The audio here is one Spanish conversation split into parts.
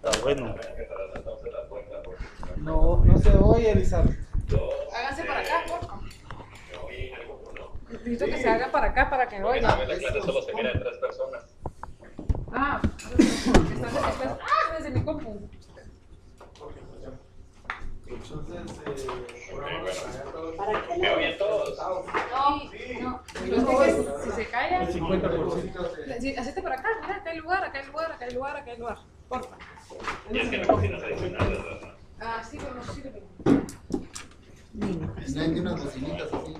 Está bueno. No, no se oye, Elizabeth. Háganse para acá, por favor. Necesito que se haga para acá para que oiga. La clase solo se mira de 3 personas. Ah, desde mi compu. Entonces, ¿Me oyen todos? No. Pero es que si se calla, el 50%. sí, hacete para acá, mira, acá hay lugar, acá hay lugar, acá hay lugar, acá hay lugar. Porfa. Y es que no cocinas adicionales, ¿verdad? Ah, sí, pero no sirve. No hay ni unas bocinitas así.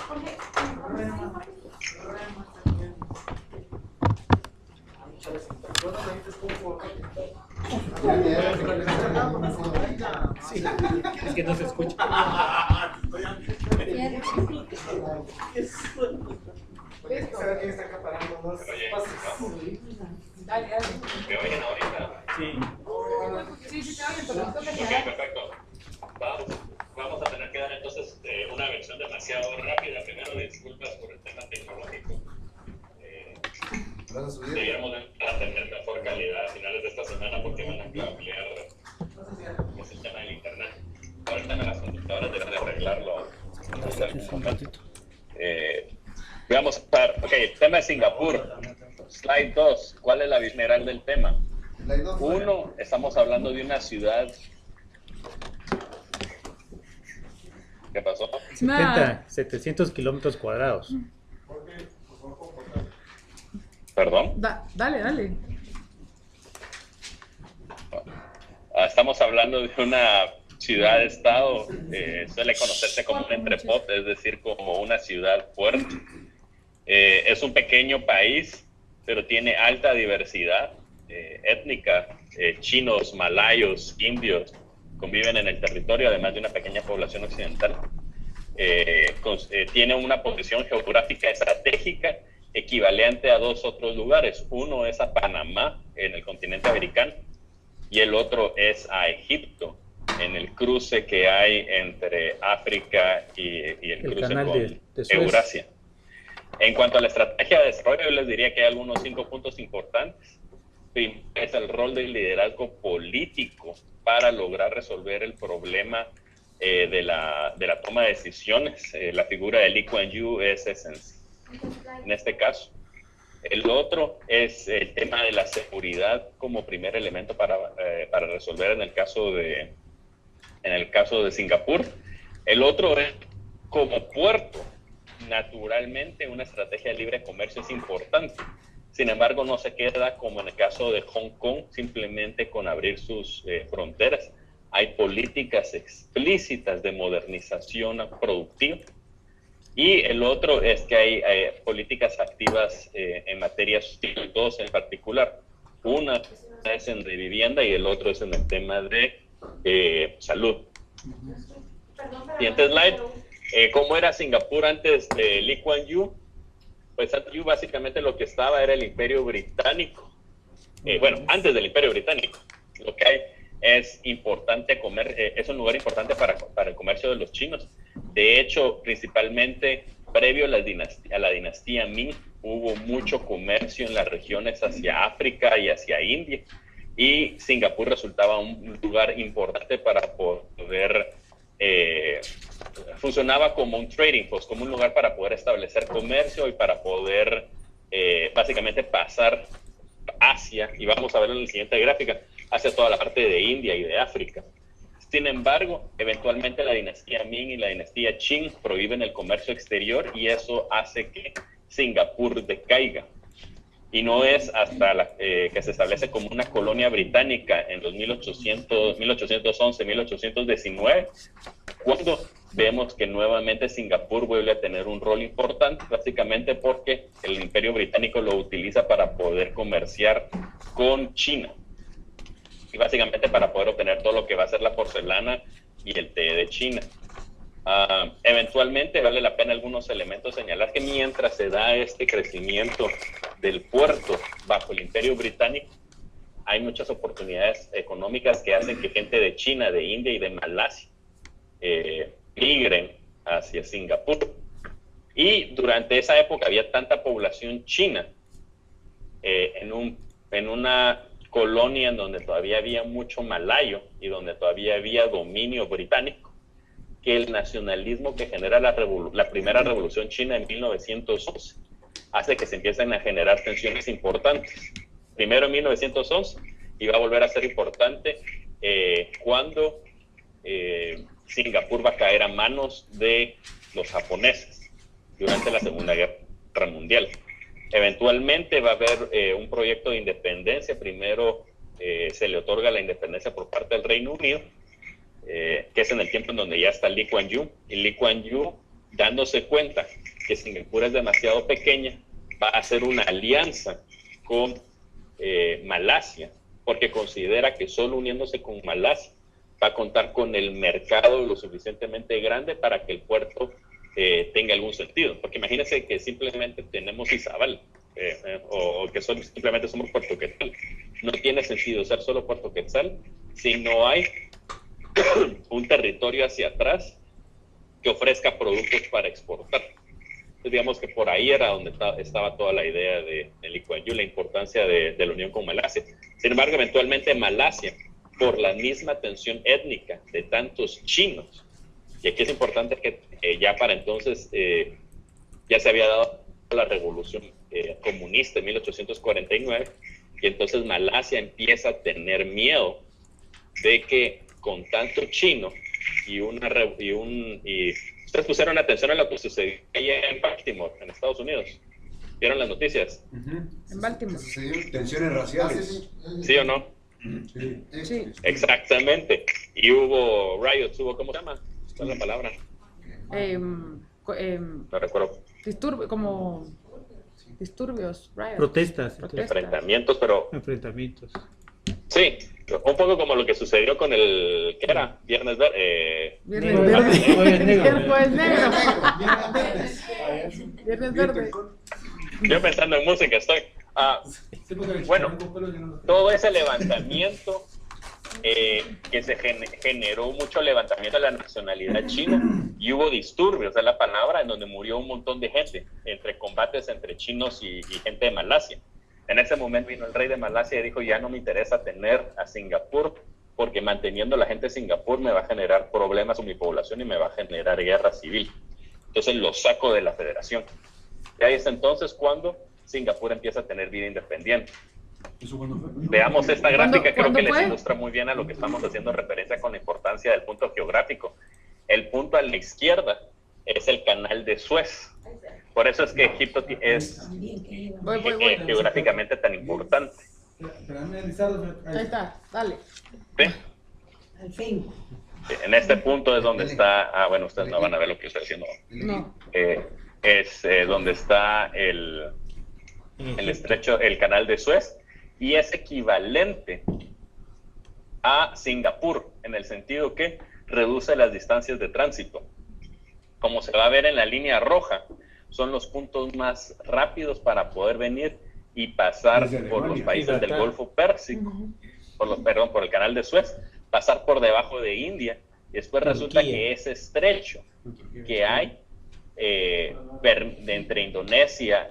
Jorge, Sí, es que no se escucha. ¿Sabe quién está acaparando más espacios? dale, dale. ¿Me oyen ahorita? Sí. Sí, sí, te oyen, pero necesito que se Ok, haga. perfecto. Vamos a tener que dar entonces una versión demasiado rápida. Primero, disculpas por el tema tecnológico. ¿Vas a subir? Deberíamos tener mejor calidad a finales de esta semana porque van a ampliar el tema del internet. Ahorita en las computadoras deben de arreglarlo. Un ratito. Veamos, ok, tema de Singapur. Slide 2. ¿Cuál es la visceral del tema? Slide 2. 1, estamos hablando de una ciudad. ¿Qué pasó? 700 kilómetros cuadrados. Perdón. Dale, dale. Estamos hablando de una ciudad-estado, suele conocerse como un entrepot, es decir, como una ciudad-puerto. Es un pequeño país, pero tiene alta diversidad étnica. Chinos, malayos, indios conviven en el territorio, además de una pequeña población occidental. Tiene una posición geográfica estratégica equivalente a 2 otros lugares. Uno es a Panamá, en el continente americano, y el otro es a Egipto, en el cruce que hay entre África y el cruce canal con de Suez. Eurasia. En cuanto a la estrategia de desarrollo, yo les diría que hay algunos 5 puntos importantes. Primero es el rol del liderazgo político para lograr resolver el problema de la toma de decisiones. La figura de Lee Kuan Yew es esencial en este caso. El otro es el tema de la seguridad como primer elemento para resolver en el caso de Singapur. El otro es como puerto. Naturalmente, una estrategia de libre comercio es importante. Sin embargo, no se queda como en el caso de Hong Kong, simplemente con abrir sus fronteras. Hay políticas explícitas de modernización productiva. Y el otro es que hay políticas activas en materia social, dos en particular. Una es en de vivienda y el otro es en el tema de salud. Siguiente slide. ¿Cómo era Singapur antes de Lee Kuan Yew? Pues antes Yew básicamente lo que estaba era el Imperio Británico. Bueno, antes del Imperio Británico. Lo que hay es importante es un lugar importante para el comercio de los chinos. De hecho, principalmente previo a la dinastía Ming, hubo mucho comercio en las regiones hacia África y hacia India. Y Singapur resultaba un lugar importante para poder... funcionaba como un trading post, como un lugar para poder establecer comercio y para poder básicamente pasar hacia, y vamos a verlo en la siguiente gráfica, hacia toda la parte de India y de África. Sin embargo, eventualmente la dinastía Ming y la dinastía Qing prohíben el comercio exterior y eso hace que Singapur decaiga. Y no es hasta que se establece como una colonia británica en los 1811, 1819, cuando vemos que nuevamente Singapur vuelve a tener un rol importante, básicamente porque el Imperio Británico lo utiliza para poder comerciar con China. Y básicamente para poder obtener todo lo que va a ser la porcelana y el té de China. Eventualmente vale la pena algunos elementos señalar que mientras se da este crecimiento del puerto bajo el Imperio Británico, hay muchas oportunidades económicas que hacen que gente de China, de India y de Malasia migren hacia Singapur. Y durante esa época había tanta población china en una colonia en donde todavía había mucho malayo y donde todavía había dominio británico, que el nacionalismo que genera la primera revolución china en 1911 hace que se empiecen a generar tensiones importantes. Primero en 1911 y va a volver a ser importante cuando Singapur va a caer a manos de los japoneses durante la Segunda Guerra Mundial. Eventualmente va a haber un proyecto de independencia. Primero se le otorga la independencia por parte del Reino Unido, que es en el tiempo en donde ya está Lee Kuan Yew. Y Lee Kuan Yew, dándose cuenta que Singapur es demasiado pequeña, va a hacer una alianza con Malasia, porque considera que solo uniéndose con Malasia va a contar con el mercado lo suficientemente grande para que el puerto tenga algún sentido. Porque imagínense que simplemente tenemos Izabal, o que simplemente somos Puerto Quetzal. No tiene sentido ser solo Puerto Quetzal si no hay un territorio hacia atrás que ofrezca productos para exportar. Entonces, digamos que por ahí era donde estaba toda la idea de Lee Kuan Yew, la importancia de la unión con Malasia. Sin embargo, eventualmente Malasia, por la misma tensión étnica de tantos chinos, y aquí es importante que ya para entonces ya se había dado la revolución comunista en 1849, y entonces Malasia empieza a tener miedo de que con tanto chino y ustedes pusieron atención a lo que sucedió allá en Baltimore, en Estados Unidos. ¿Vieron las noticias? En Baltimore. Tensiones raciales. ¿Sí o no? Sí. Sí. Exactamente. Y hubo riots, ¿cómo se llama? ¿Cuál es la palabra? No recuerdo. Disturbios, riots. Protestas. Enfrentamientos, pero Enfrentamientos. sí, un poco como lo que sucedió con el, ¿qué era? Viernes Verde. Viernes No, verde. jueves negro. Jueves negro. Viernes verde. Yo pensando en música estoy. Bueno, todo ese levantamiento que se generó mucho levantamiento de la nacionalidad china y hubo disturbios, es la palabra, en donde murió un montón de gente entre combates entre chinos y gente de Malasia. En ese momento vino el rey de Malasia y dijo: ya no me interesa tener a Singapur, porque manteniendo la gente de Singapur me va a generar problemas con mi población y me va a generar guerra civil. Entonces lo saco de la federación. Y ahí es entonces cuando Singapur empieza a tener vida independiente. Veamos esta gráfica, creo que les ilustra muy bien a lo que estamos haciendo referencia con la importancia del punto geográfico. El punto a la izquierda es el canal de Suez. Por eso es que Egipto es geográficamente tan importante. Ahí está, dale. ¿Sí? En este punto es donde está, bueno, ustedes no van a ver lo que estoy haciendo. No. Es donde está el estrecho, el canal de Suez, y es equivalente a Singapur, en el sentido que reduce las distancias de tránsito. Como se va a ver en la línea roja, son los puntos más rápidos para poder venir y pasar por los países del Golfo Pérsico, por el canal de Suez, pasar por debajo de India, y después resulta que ese estrecho que hay entre Indonesia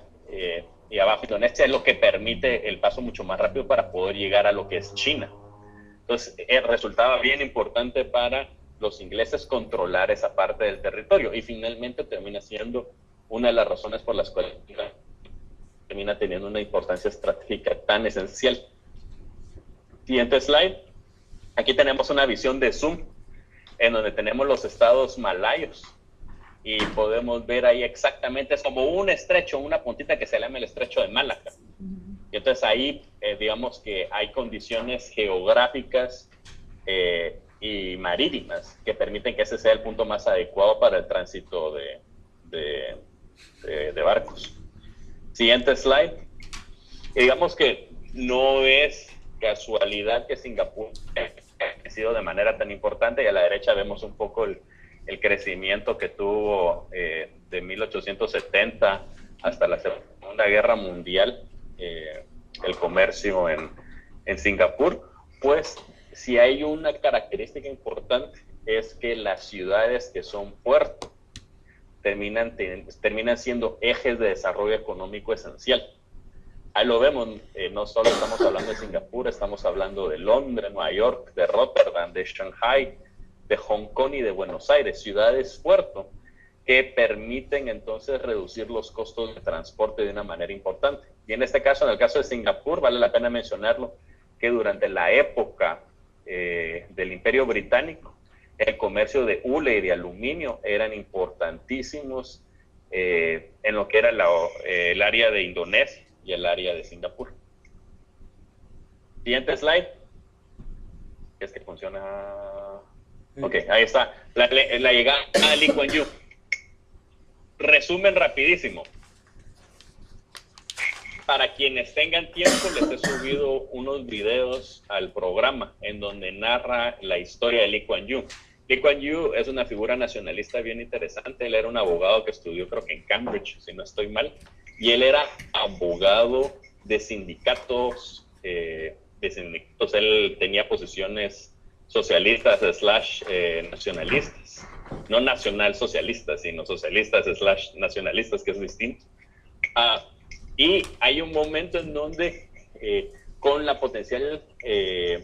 y abajo Indonesia es lo que permite el paso mucho más rápido para poder llegar a lo que es China. Entonces resultaba bien importante para los ingleses controlar esa parte del territorio, y finalmente termina siendo una de las razones por las cuales termina teniendo una importancia estratégica tan esencial. Siguiente slide. Aquí tenemos una visión de zoom en donde tenemos los estados malayos, y podemos ver ahí exactamente, es como un estrecho, una puntita que se llama el estrecho de Malaca. Y entonces ahí digamos que hay condiciones geográficas y marítimas que permiten que ese sea el punto más adecuado para el tránsito de barcos. Siguiente slide. Y digamos que no es casualidad que Singapur ha crecido de manera tan importante, y a la derecha vemos un poco el crecimiento que tuvo de 1870 hasta la Segunda Guerra Mundial, el comercio en Singapur. Pues si hay una característica importante es que las ciudades que son puertos terminan siendo ejes de desarrollo económico esencial. Ahí lo vemos, no solo estamos hablando de Singapur, estamos hablando de Londres, Nueva York, de Rotterdam, de Shanghai, de Hong Kong y de Buenos Aires, ciudades puerto, que permiten entonces reducir los costos de transporte de una manera importante. Y en este caso, en el caso de Singapur, vale la pena mencionarlo, que durante la época del Imperio Británico, el comercio de hule y de aluminio eran importantísimos en lo que era el área de Indonesia y el área de Singapur. Siguiente slide. Es que funciona. Ok, ahí está. La llegada a Lee Kuan Yew. Resumen rapidísimo. Para quienes tengan tiempo, les he subido unos videos al programa en donde narra la historia de Lee Kuan Yew. Lee Kuan Yew es una figura nacionalista bien interesante. Él era un abogado que estudió, creo que en Cambridge, si no estoy mal, y él era abogado de sindicatos, Él tenía posiciones socialistas / nacionalistas, no nacional socialistas, sino socialistas / nacionalistas, que es distinto. Y hay un momento en donde, con la potencial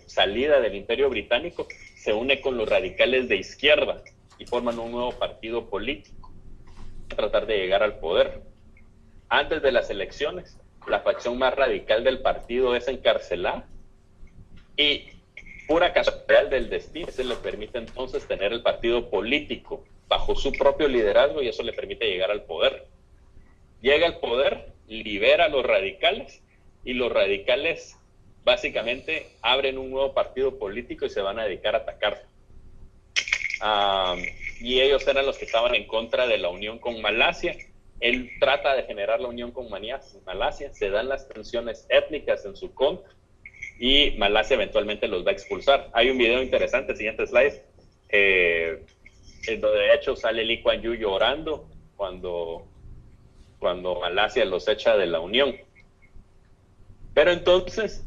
salida del Imperio Británico, se une con los radicales de izquierda y forman un nuevo partido político para tratar de llegar al poder. Antes de las elecciones, la facción más radical del partido es encarcelada y, pura casualidad del destino, se le permite entonces tener el partido político bajo su propio liderazgo y eso le permite llegar al poder. Llega al poder, libera a los radicales y los radicales básicamente abren un nuevo partido político y se van a dedicar a atacar. Y ellos eran los que estaban en contra de la unión con Malasia. Él trata de generar la unión con Malasia, se dan las tensiones étnicas en su contra y Malasia eventualmente los va a expulsar. Hay un video interesante, siguiente slide, en donde de hecho sale Lee Kuan Yew llorando cuando Malasia los echa de la unión. Pero entonces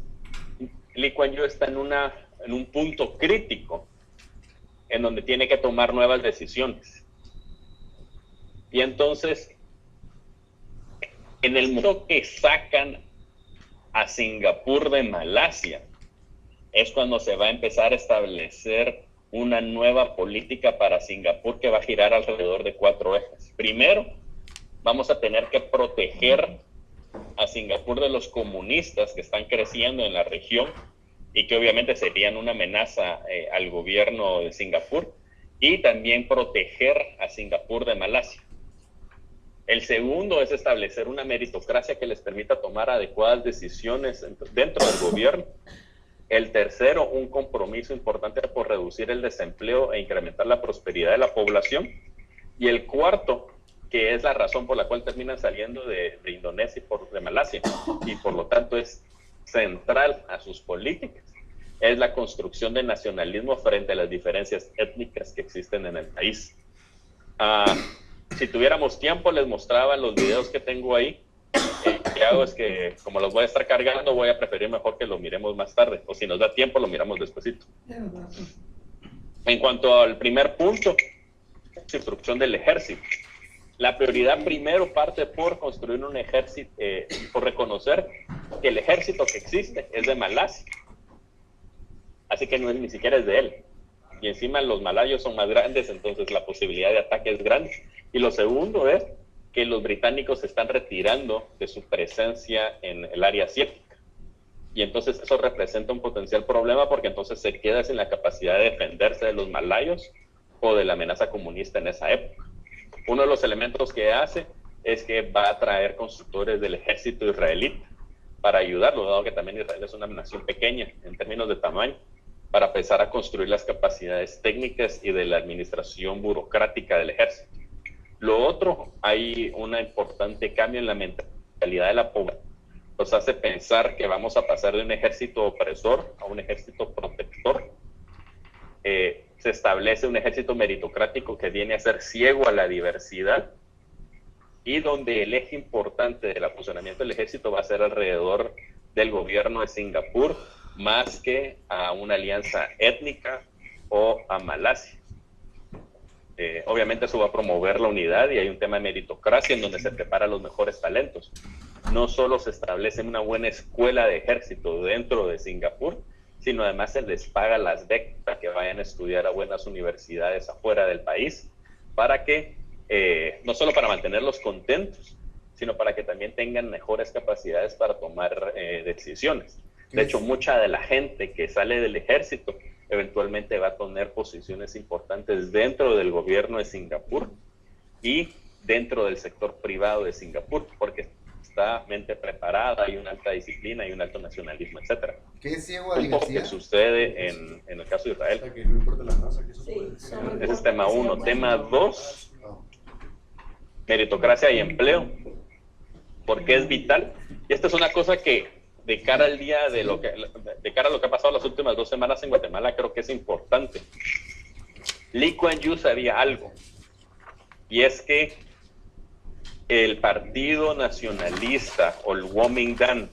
Lee Kuan Yew está en un punto crítico en donde tiene que tomar nuevas decisiones. Y entonces, en el momento que sacan a Singapur de Malasia, es cuando se va a empezar a establecer una nueva política para Singapur que va a girar alrededor de 4 ejes. Primero, vamos a tener que proteger a Singapur de los comunistas que están creciendo en la región y que obviamente serían una amenaza al gobierno de Singapur, y también proteger a Singapur de Malasia. El segundo es establecer una meritocracia que les permita tomar adecuadas decisiones dentro del gobierno. El tercero, un compromiso importante por reducir el desempleo e incrementar la prosperidad de la población. Y el cuarto, que es la razón por la cual terminan saliendo de Indonesia y de Malasia, y por lo tanto es central a sus políticas, es la construcción de nacionalismo frente a las diferencias étnicas que existen en el país. Si tuviéramos tiempo, les mostraba los videos que tengo ahí. Que hago es que, como los voy a estar cargando, voy a preferir mejor que lo miremos más tarde, o si nos da tiempo, lo miramos despuesito. En cuanto al primer punto, instrucción del ejército. La prioridad primero parte por construir un ejército, por reconocer que el ejército que existe es de Malasia, así que no es, ni siquiera es de él. Y encima los malayos son más grandes, entonces la posibilidad de ataque es grande. Y lo segundo es que los británicos se están retirando de su presencia en el área asiática. Y entonces eso representa un potencial problema porque entonces se queda sin la capacidad de defenderse de los malayos o de la amenaza comunista en esa época. Uno de los elementos que hace es que va a traer constructores del ejército israelita para ayudarlo, dado que también Israel es una nación pequeña en términos de tamaño, para empezar a construir las capacidades técnicas y de la administración burocrática del ejército. Lo otro, hay un importante cambio en la mentalidad de la población. Nos hace pensar que vamos a pasar de un ejército opresor a un ejército protector. Se establece un ejército meritocrático que viene a ser ciego a la diversidad y donde el eje importante del funcionamiento del ejército va a ser alrededor del gobierno de Singapur, más que a una alianza étnica o a Malasia. Obviamente eso va a promover la unidad y hay un tema de meritocracia en donde se prepara los mejores talentos. no solo se establece una buena escuela de ejército dentro de Singapur, sino además se les paga las becas para que vayan a estudiar a buenas universidades afuera del país, para que, no solo para mantenerlos contentos, sino para que también tengan mejores capacidades para tomar decisiones. De hecho, mucha de la gente que sale del ejército eventualmente va a tener posiciones importantes dentro del gobierno de Singapur y dentro del sector privado de Singapur, porque está mente preparada, hay una alta disciplina, hay un alto nacionalismo, etc. ¿Qué es ciego a Un poco que García? sucede en el caso de Israel. Que no importa la raza, que eso se puede Sí. decir. Ese es tema 1. Tema 2, No. meritocracia y empleo. Porque es vital. Y esta es una cosa que de cara al día de cara a lo que ha pasado las últimas 2 semanas en Guatemala, creo que es importante. Lee Kuan Yew sabía algo, y es que el partido nacionalista o el Kuomintang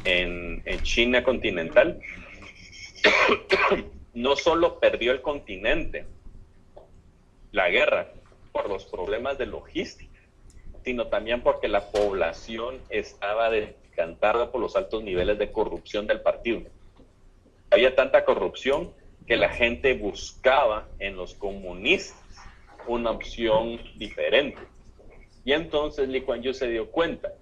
en China continental no solo perdió el continente, la guerra, por los problemas de logística, sino también porque la población estaba desencantada por los altos niveles de corrupción del partido. Había tanta corrupción que la gente buscaba en los comunistas una opción diferente. Y entonces Lee Kuan Yew se dio cuenta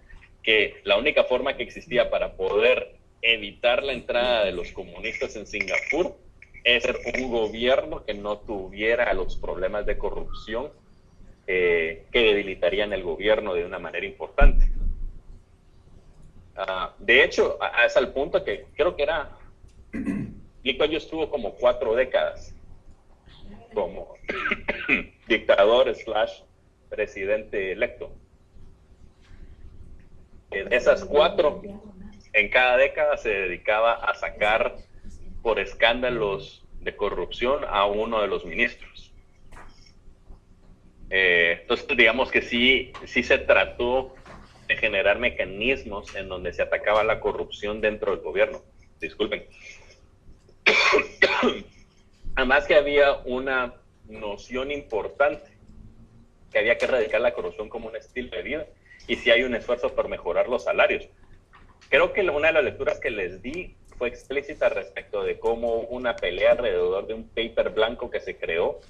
que la única forma que existía para poder evitar la entrada de los comunistas en Singapur es ser un gobierno que no tuviera los problemas de corrupción que debilitarían el gobierno de una manera importante. De hecho, es al punto que creo que Lee Kuan Yew estuvo como 4 décadas como dictador / presidente electo. En esas 4, en cada década se dedicaba a sacar por escándalos de corrupción a uno de los ministros. Entonces, digamos que sí se trató de generar mecanismos en donde se atacaba la corrupción dentro del gobierno. Disculpen. Además que había una noción importante, que había que erradicar la corrupción como un estilo de vida, y si hay un esfuerzo por mejorar los salarios. Creo que una de las lecturas que les di fue explícita respecto de cómo una pelea alrededor de un paper blanco que se creó,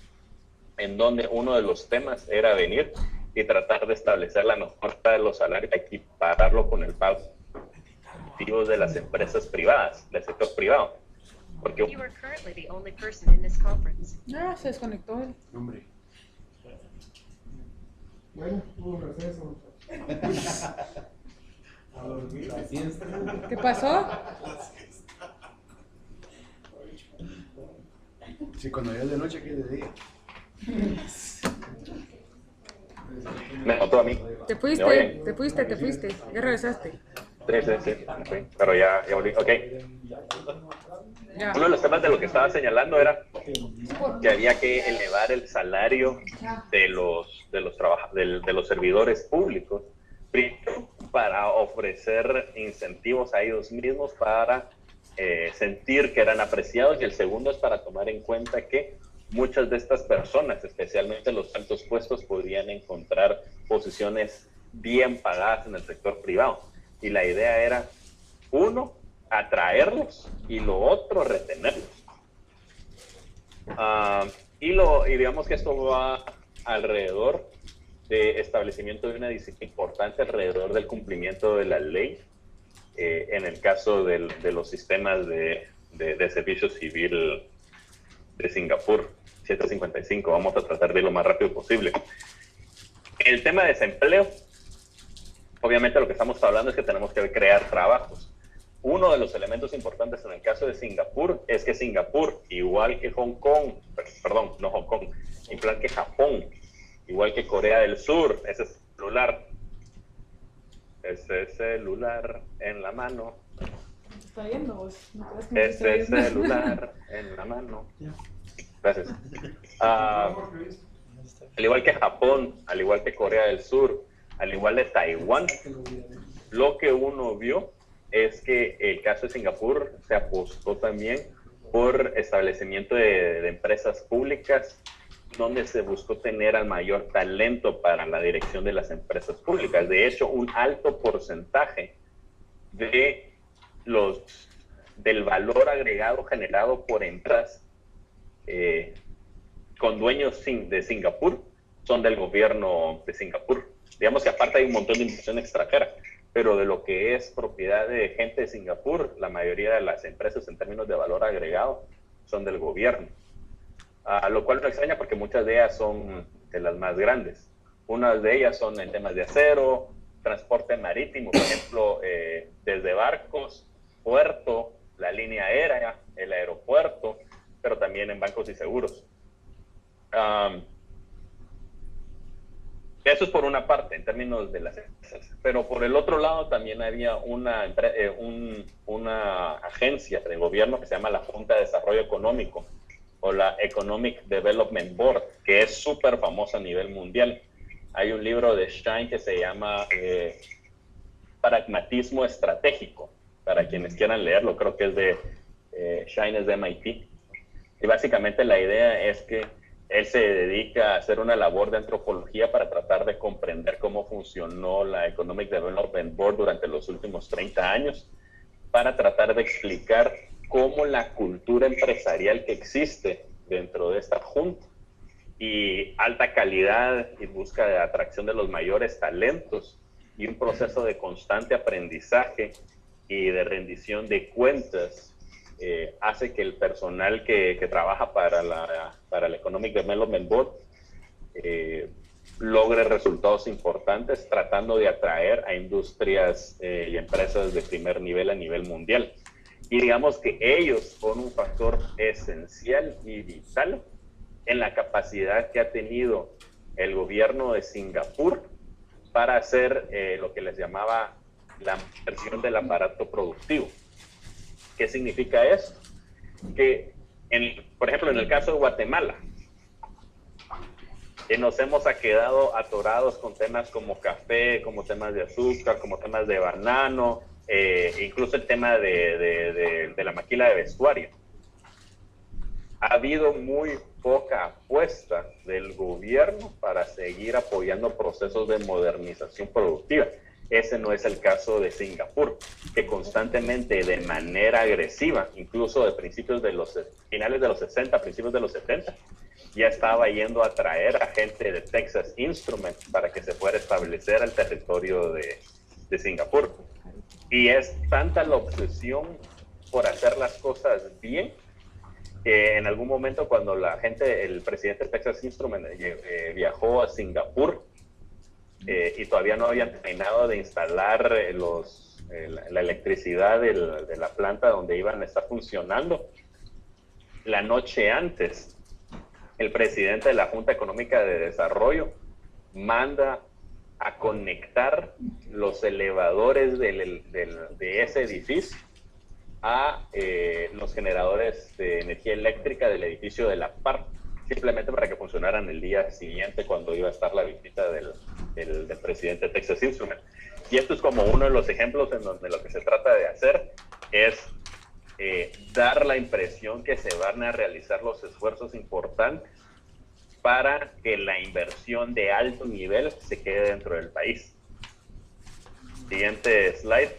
en donde uno de los temas era venir y tratar de establecer la mejora de los salarios y equipararlo con el pago de las empresas privadas, del sector privado. Porque You are currently the only person in this conference. Ah, se desconectó él. Hombre. Bueno, hubo un receso. A dormir. La siesta. ¿Qué pasó? Sí, cuando ya es de noche, aquí es de día. me notó a mí. Te ¿Me fuiste, oyen? te fuiste, te fuiste. Ya regresaste. Sí. Okay. Pero ya volví. Ok. Ya. Uno de los temas de lo que estaba señalando era que había que elevar el salario de los servidores públicos, primero para ofrecer incentivos a ellos mismos para sentir que eran apreciados, y el segundo es para tomar en cuenta que muchas de estas personas, especialmente los altos puestos, podrían encontrar posiciones bien pagadas en el sector privado. Y la idea era, uno, atraerlos, y lo otro, retenerlos. Y digamos que esto va alrededor de establecimiento de una disciplina importante alrededor del cumplimiento de la ley, en el caso de los sistemas de servicio civil de Singapur, 755. Vamos a tratar de ir lo más rápido posible. El tema de desempleo, obviamente lo que estamos hablando es que tenemos que crear trabajos. Uno de los elementos importantes en el caso de Singapur es que Singapur, igual que Hong Kong, perdón, no Hong Kong, igual que Japón, igual que Corea del Sur, ese celular en la mano. ¿Te está viendo vos? ¿No crees que me está Ese viendo? celular en la mano. Gracias. Al igual que Japón, al igual que Corea del Sur, al igual de Taiwán, lo que uno vio es que el caso de Singapur se apostó también por establecimiento de empresas públicas donde se buscó tener al mayor talento para la dirección de las empresas públicas. De hecho, un alto porcentaje del valor agregado generado por empresas con dueños de Singapur son del gobierno de Singapur. Digamos que aparte hay un montón de inversión extranjera, pero de lo que es propiedad de gente de Singapur, la mayoría de las empresas en términos de valor agregado son del gobierno. Lo cual no extraña porque muchas de ellas son de las más grandes. Unas de ellas son en temas de acero, transporte marítimo, por ejemplo, desde barcos, puerto, la línea aérea, el aeropuerto, pero también en bancos y seguros. Eso es por una parte, en términos de las empresas. Pero por el otro lado también había una agencia de gobierno que se llama la Junta de Desarrollo Económico, o la Economic Development Board, que es súper famosa a nivel mundial. Hay un libro de Schein que se llama Pragmatismo Estratégico, para quienes quieran leerlo, creo que es de Schein, es de MIT. Y básicamente la idea es que él se dedica a hacer una labor de antropología para tratar de comprender cómo funcionó la Economic Development Board durante los últimos 30 años, para tratar de explicar cómo la cultura empresarial que existe dentro de esta junta y alta calidad y busca de atracción de los mayores talentos y un proceso de constante aprendizaje y de rendición de cuentas hace que el personal que trabaja para la Economic Development Board logre resultados importantes tratando de atraer a industrias y empresas de primer nivel a nivel mundial. Y digamos que ellos son un factor esencial y vital en la capacidad que ha tenido el gobierno de Singapur para hacer lo que les llamaba la inversión del aparato productivo. ¿Qué significa esto? Que, por ejemplo, en el caso de Guatemala, nos hemos quedado atorados con temas como café, como temas de azúcar, como temas de banano, incluso el tema de la maquila de vestuario. Ha habido muy poca apuesta del gobierno para seguir apoyando procesos de modernización productiva. Ese no es el caso de Singapur, que constantemente, de manera agresiva, incluso de finales de los 60, principios de los 70, ya estaba yendo a traer a gente de Texas Instruments para que se fuera a establecer al territorio de Singapur. Y es tanta la obsesión por hacer las cosas bien, que en algún momento cuando el presidente de Texas Instruments viajó a Singapur y todavía no habían terminado de instalar la electricidad de la planta donde iban a estar funcionando, la noche antes, el presidente de la Junta Económica de Desarrollo manda a conectar los elevadores de ese edificio a los generadores de energía eléctrica del edificio de la par, simplemente para que funcionaran el día siguiente cuando iba a estar la visita del presidente de Texas Instruments. Y esto es como uno de los ejemplos en donde lo que se trata de hacer es dar la impresión que se van a realizar los esfuerzos importantes para que la inversión de alto nivel se quede dentro del país. Siguiente slide.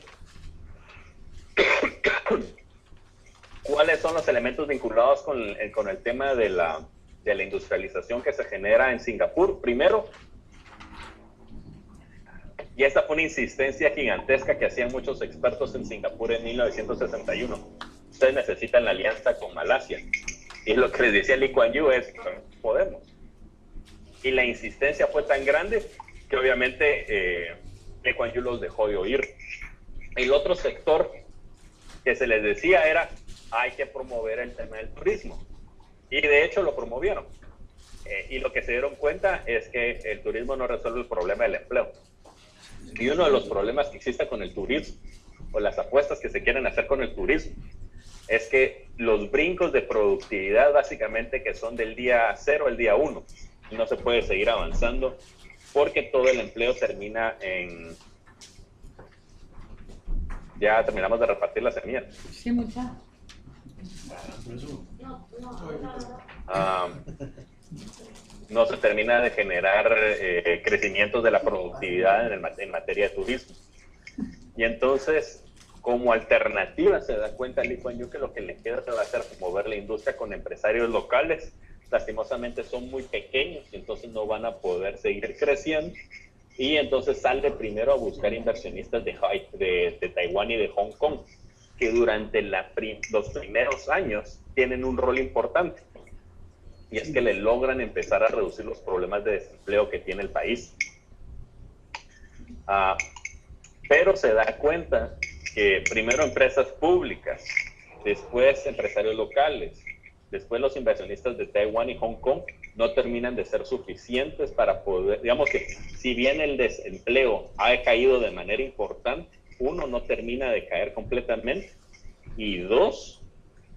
¿Cuáles son los elementos vinculados con el tema de la industrialización que se genera en Singapur? Primero, y esta fue una insistencia gigantesca que hacían muchos expertos en Singapur en 1961. Ustedes necesitan la alianza con Malasia. Y lo que les decía Lee Kuan Yew es, podemos. Y la insistencia fue tan grande que obviamente Lee Kuan Yew los dejó de oír. El otro sector que se les decía era, hay que promover el tema del turismo. Y de hecho lo promovieron. Y lo que se dieron cuenta es que el turismo no resuelve el problema del empleo. Y uno de los problemas que existe con el turismo, o las apuestas que se quieren hacer con el turismo, es que los brincos de productividad básicamente que son del día 0 al día 1, no se puede seguir avanzando porque todo el empleo termina en... Ya terminamos de repartir las semillas. Sí, mucha. No se termina de generar crecimientos de la productividad en materia de turismo. Y entonces, como alternativa, se da cuenta Lee Kuan Yew que lo que le queda va a ser mover la industria con empresarios locales. Lastimosamente son muy pequeños y entonces no van a poder seguir creciendo. Y entonces sale primero a buscar inversionistas de Taiwán y de Hong Kong, que durante los primeros años tienen un rol importante. Y es que le logran empezar a reducir los problemas de desempleo que tiene el país. Pero se da cuenta que primero empresas públicas, después empresarios locales, después los inversionistas de Taiwán y Hong Kong no terminan de ser suficientes para poder, digamos que si bien el desempleo ha caído de manera importante, uno, no termina de caer completamente, y dos,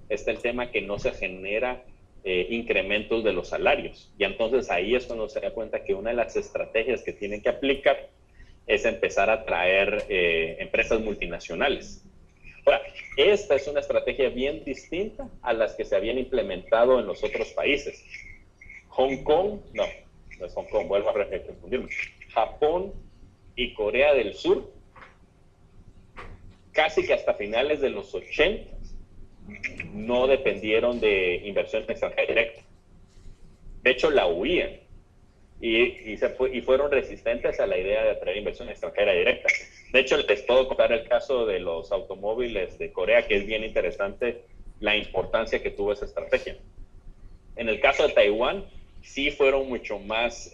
está el tema que no se genera incrementos de los salarios. Y entonces ahí es cuando se da cuenta que una de las estrategias que tienen que aplicar es empezar a traer empresas multinacionales. Ahora, esta es una estrategia bien distinta a las que se habían implementado en los otros países. Hong Kong, no es Hong Kong, vuelvo a confundirme. Japón y Corea del Sur, casi que hasta finales de los 80, no dependieron de inversión extranjera directa. De hecho, la huían y fueron resistentes a la idea de atraer inversión extranjera directa. De hecho, les puedo contar el caso de los automóviles de Corea, que es bien interesante la importancia que tuvo esa estrategia. En el caso de Taiwán, sí fueron mucho más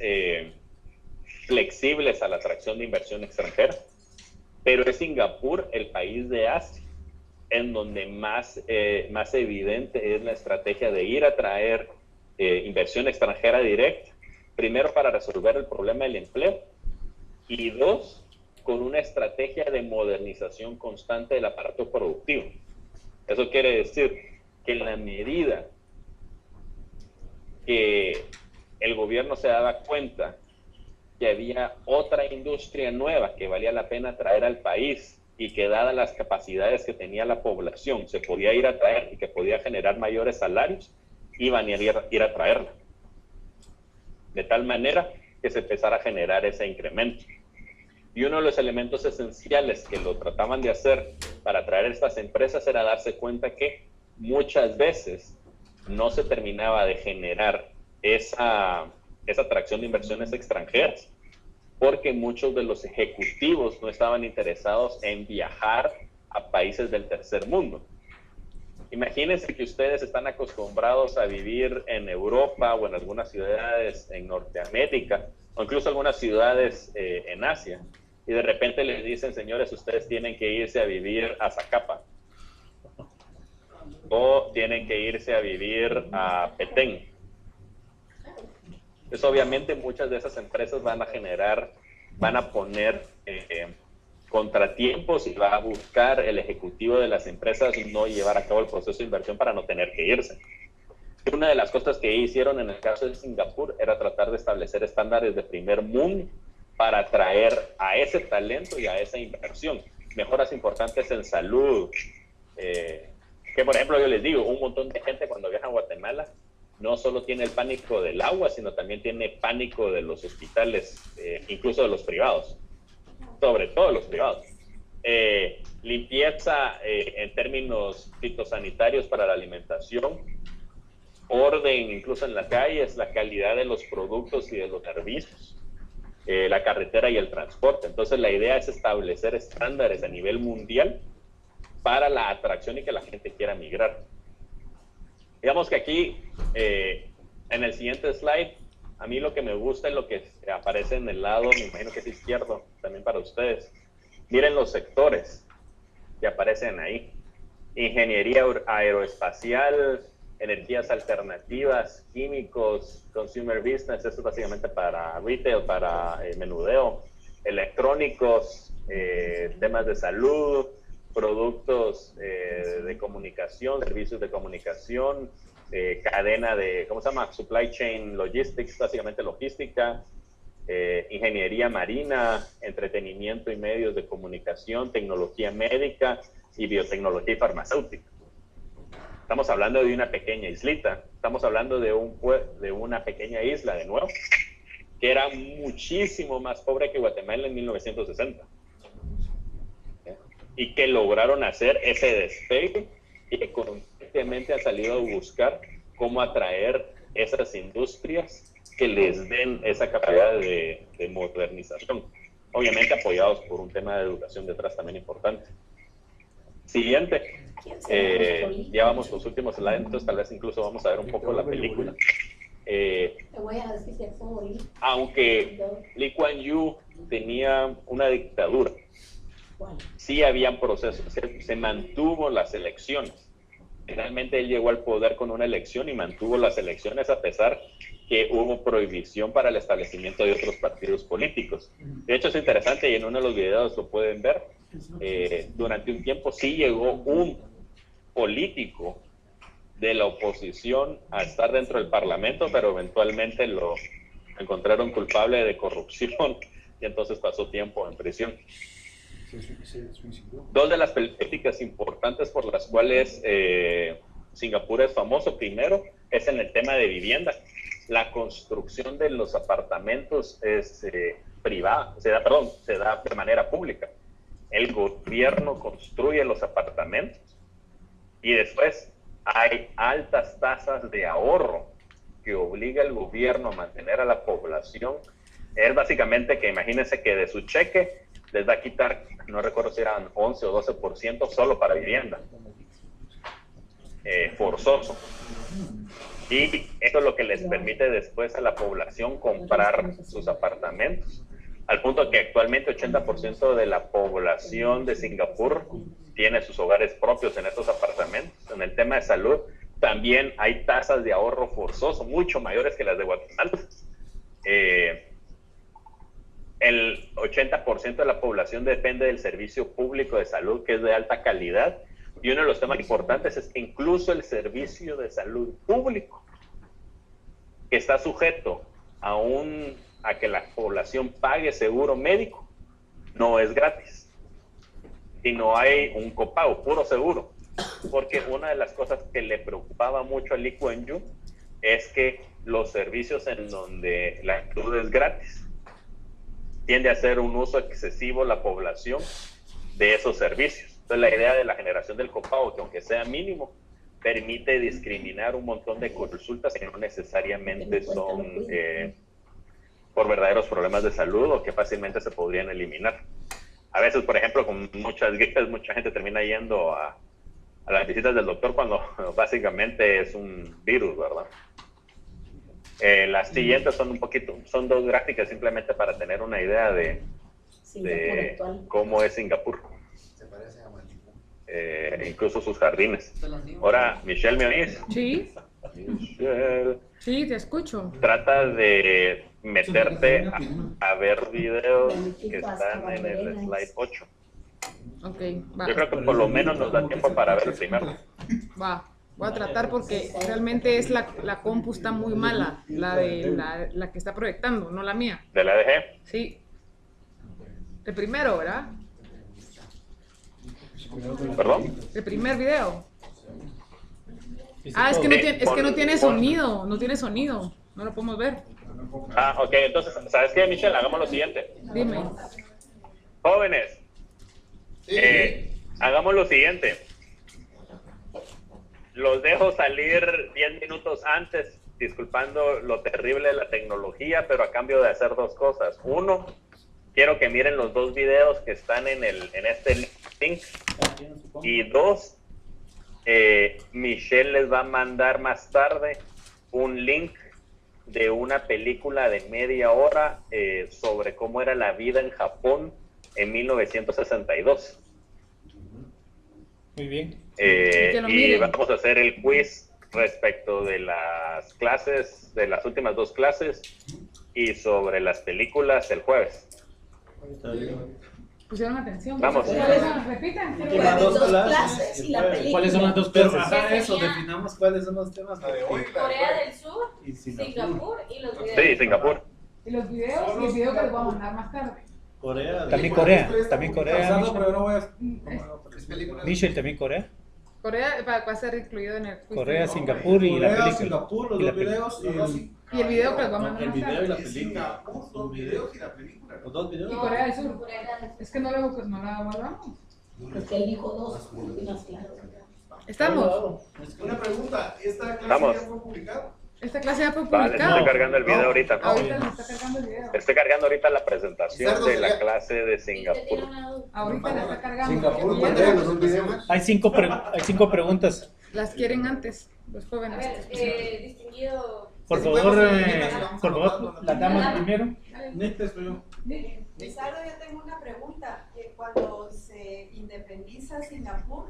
flexibles a la atracción de inversión extranjera, pero es Singapur el país de Asia en donde más evidente es la estrategia de ir a traer inversión extranjera directa, primero para resolver el problema del empleo, y dos, con una estrategia de modernización constante del aparato productivo. Eso quiere decir que en la medida que el gobierno se daba cuenta que había otra industria nueva que valía la pena traer al país y que dadas las capacidades que tenía la población se podía ir a traer y que podía generar mayores salarios, iban a ir a traerla. De tal manera que se empezara a generar ese incremento. Y uno de los elementos esenciales que lo trataban de hacer para atraer estas empresas era darse cuenta que muchas veces no se terminaba de generar esa atracción de inversiones extranjeras, porque muchos de los ejecutivos no estaban interesados en viajar a países del tercer mundo. Imagínense que ustedes están acostumbrados a vivir en Europa o en algunas ciudades en Norteamérica, o incluso algunas ciudades en Asia, y de repente les dicen, señores, ustedes tienen que irse a vivir a Zacapa, o tienen que irse a vivir a Petén. Pues obviamente muchas de esas empresas van a poner contratiempos y va a buscar el ejecutivo de las empresas no llevar a cabo el proceso de inversión para no tener que irse. Una de las cosas que hicieron en el caso de Singapur era tratar de establecer estándares de primer mundo para atraer a ese talento y a esa inversión. Mejoras importantes en salud, que por ejemplo yo les digo, un montón de gente cuando viaja a Guatemala no solo tiene el pánico del agua, sino también tiene pánico de los hospitales, incluso de los privados, sobre todo los privados. Limpieza en términos fitosanitarios para la alimentación, orden incluso en las calles, la calidad de los productos y de los servicios, la carretera y el transporte. Entonces la idea es establecer estándares a nivel mundial para la atracción y que la gente quiera migrar. Digamos que aquí, en el siguiente slide, a mí lo que me gusta es lo que aparece en el lado, me imagino que es izquierdo, también para ustedes. Miren los sectores que aparecen ahí. Ingeniería aeroespacial, energías alternativas, químicos, consumer business, eso es básicamente para retail, para menudeo, electrónicos, temas de salud, productos de comunicación, servicios de comunicación, cadena de, ¿cómo se llama? Supply chain logistics, básicamente logística, ingeniería marina, entretenimiento y medios de comunicación, tecnología médica y biotecnología y farmacéutica. Estamos hablando de una pequeña islita, estamos hablando de una pequeña isla de nuevo, que era muchísimo más pobre que Guatemala en 1960. Y que lograron hacer ese despegue y que constantemente ha salido a buscar cómo atraer esas industrias que les den esa capacidad de modernización. Obviamente apoyados por un tema de educación detrás también importante. Siguiente. Ya vamos los últimos slides, entonces tal vez incluso vamos a ver un poco la película. Aunque Lee Kuan Yew tenía una dictadura, sí habían procesos, se mantuvo las elecciones. Finalmente él llegó al poder con una elección y mantuvo las elecciones a pesar que hubo prohibición para el establecimiento de otros partidos políticos. De hecho es interesante y en uno de los videos lo pueden ver. Durante un tiempo sí llegó un político de la oposición a estar dentro del Parlamento, pero eventualmente lo encontraron culpable de corrupción y entonces pasó tiempo en prisión. Dos de las políticas importantes por las cuales Singapur es famoso, primero, es en el tema de vivienda. La construcción de los apartamentos es privada, se da de manera pública. El gobierno construye los apartamentos y después hay altas tasas de ahorro que obliga al gobierno a mantener a la población. Es básicamente que imagínense que de su cheque les va a quitar, no recuerdo si eran 11 o 12% solo para vivienda. Forzoso. Y eso es lo que les permite después a la población comprar sus apartamentos. Al punto que actualmente 80% de la población de Singapur tiene sus hogares propios en estos apartamentos. En el tema de salud también hay tasas de ahorro forzoso mucho mayores que las de Guatemala. El 80% de la población depende del servicio público de salud, que es de alta calidad. Y uno de los temas importantes es que incluso el servicio de salud público, que está sujeto a que la población pague seguro médico, no es gratis. Y no hay un copago, puro seguro. Porque una de las cosas que le preocupaba mucho a Lee Kuan Yew es que los servicios en donde la salud es gratis tiende a hacer un uso excesivo la población de esos servicios. Entonces la idea de la generación del copago, que aunque sea mínimo, permite discriminar un montón de consultas que no necesariamente son por verdaderos problemas de salud o que fácilmente se podrían eliminar. A veces, por ejemplo, con muchas gripes, mucha gente termina yendo a las visitas del doctor cuando básicamente es un virus, ¿verdad? Las siguientes son dos gráficas simplemente para tener una idea de cómo es Singapur. Se parece a Malibu. Incluso sus jardines. Ahora, Michelle, ¿me oís? Sí, Michelle, sí, te escucho. trata de meterte a ver videos que están en el slide 8. Ok, va. Yo creo que por lo menos nos da tiempo para ver el primero. Va. Voy a tratar porque realmente es la compu está muy mala, la que está proyectando, no la mía. ¿De la ADG? Sí. El primero, ¿verdad? ¿Perdón? El primer video. Ah, es que no tiene sonido, no lo podemos ver. Ah, ok, entonces, ¿sabes qué, Michelle? Hagamos lo siguiente. Dime. Jóvenes, hagamos lo siguiente. Los dejo salir 10 minutos antes, disculpando lo terrible de la tecnología, pero a cambio de hacer dos cosas. Uno, quiero que miren los dos videos que están en este link. Y dos, Michelle les va a mandar más tarde un link de una película de media hora sobre cómo era la vida en Japón en 1962. Muy bien. Y vamos a hacer el quiz respecto de las clases, de las últimas dos clases y sobre las películas el jueves. Pusieron atención. Vamos. Repiten. Las dos clases y la película. ¿Cuáles son las dos Pero clases? para eso, definamos cuáles son los temas de hoy. Corea del Sur, Y Singapur y los videos. Sí, Singapur. Y los videos y el video que les voy a mandar más tarde. Corea. También Corea, también Corea. Pero yo no voy a... Es película. Michelle, también Corea. Corea va a ser incluido en el juicio. Corea, Singapur y la Corea, película. Singapur, los Y la dos videos Y el video que les vamos a el video y la mostrar. película. Singapur, dos videos y la película. Los dos videos. Y Corea del Sur. Es que no lo hablamos. Porque él dijo dos últimas clases. Estamos. Una pregunta, ¿esta clase Vamos. ya fue publicada? Esta clase ya fue Vale, publicada. estoy cargando el video ahorita. Ahorita se está cargando el video. Estoy cargando ahorita la presentación de la clase de Singapur. Ahorita la está cargando. Singapur, Y mandé ya los dos videos. Hay cinco preguntas. las quieren antes, los A jóvenes. ver, distinguido. Por favor, la dama primero. Neta, soy yo. Lizardo, yo tengo una pregunta. Que cuando se independiza Singapur,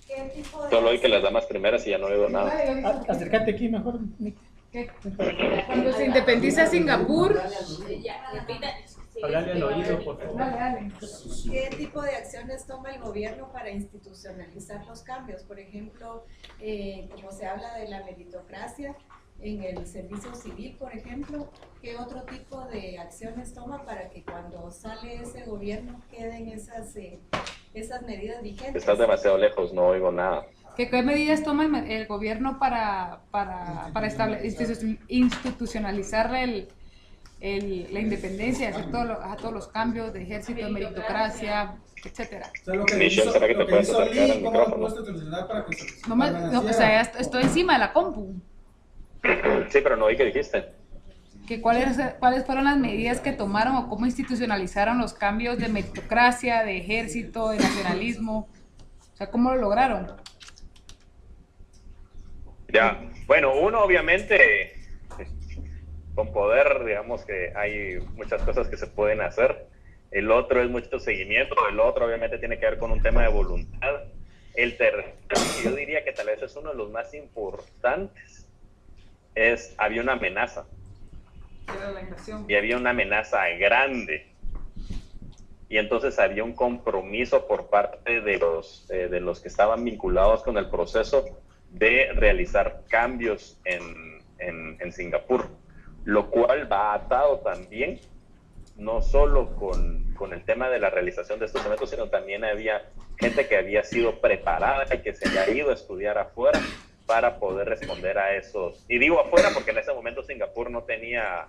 ¿qué tipo de... Solo oí que las damas primeras y ya no oigo nada. Acércate aquí mejor, Nick. ¿Qué? Cuando se independiza Singapur, Ya, repita. Hablarle al oído, por favor. dale, dale. ¿Qué tipo de acciones toma el gobierno para institucionalizar los cambios? Por ejemplo, como se habla de la meritocracia en el servicio civil, por ejemplo, ¿qué otro tipo de acciones toma para que cuando sale ese gobierno queden esas medidas vigentes? Estás demasiado lejos, no oigo nada. ¿Qué medidas toma el gobierno para institucionalizar la independencia, hacer todos los cambios de ejército, de meritocracia, etcétera? O sea, lo que Michelle, hizo, ¿será que te lo que puedes hizo acercar al Lee, ¿cómo lo micrófono? puesto institucional para que se O sea, ya estoy encima de la compu. Sí, pero no oí que dijiste. Que ¿Cuáles fueron las medidas que tomaron o cómo institucionalizaron los cambios de meritocracia, de ejército, de nacionalismo? O sea, ¿cómo lo lograron? Ya, bueno, uno obviamente con poder, digamos que hay muchas cosas que se pueden hacer. El otro es mucho seguimiento, el otro obviamente tiene que ver con un tema de voluntad. El tercero, yo diría que tal vez es uno de los más importantes, había una amenaza. Era la invasión. Y había una amenaza grande. Y entonces había un compromiso por parte de los que estaban vinculados con el proceso de realizar cambios en Singapur, lo cual va atado también no solo con el tema de la realización de estos eventos, sino también había gente que había sido preparada y que se había ido a estudiar afuera para poder responder a esos. Y digo afuera porque en ese momento Singapur no tenía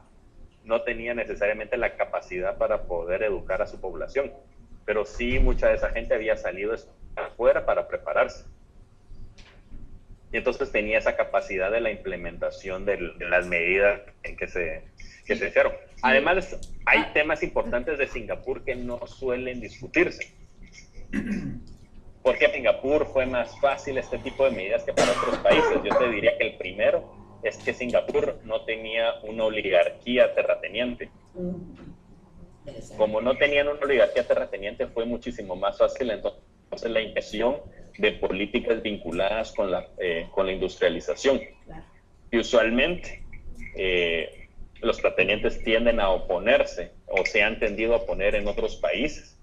necesariamente la capacidad para poder educar a su población, pero sí mucha de esa gente había salido afuera para prepararse. Y entonces tenía esa capacidad de la implementación de las medidas que se hicieron. Además, hay temas importantes de Singapur que no suelen discutirse. Porque en Singapur fue más fácil este tipo de medidas que para otros países. Yo te diría que el primero es que Singapur no tenía una oligarquía terrateniente. Como no tenían una oligarquía terrateniente, fue muchísimo más fácil entonces la impresión de políticas vinculadas con la industrialización. Y usualmente los terratenientes tienden a oponerse o se han tendido a oponer en otros países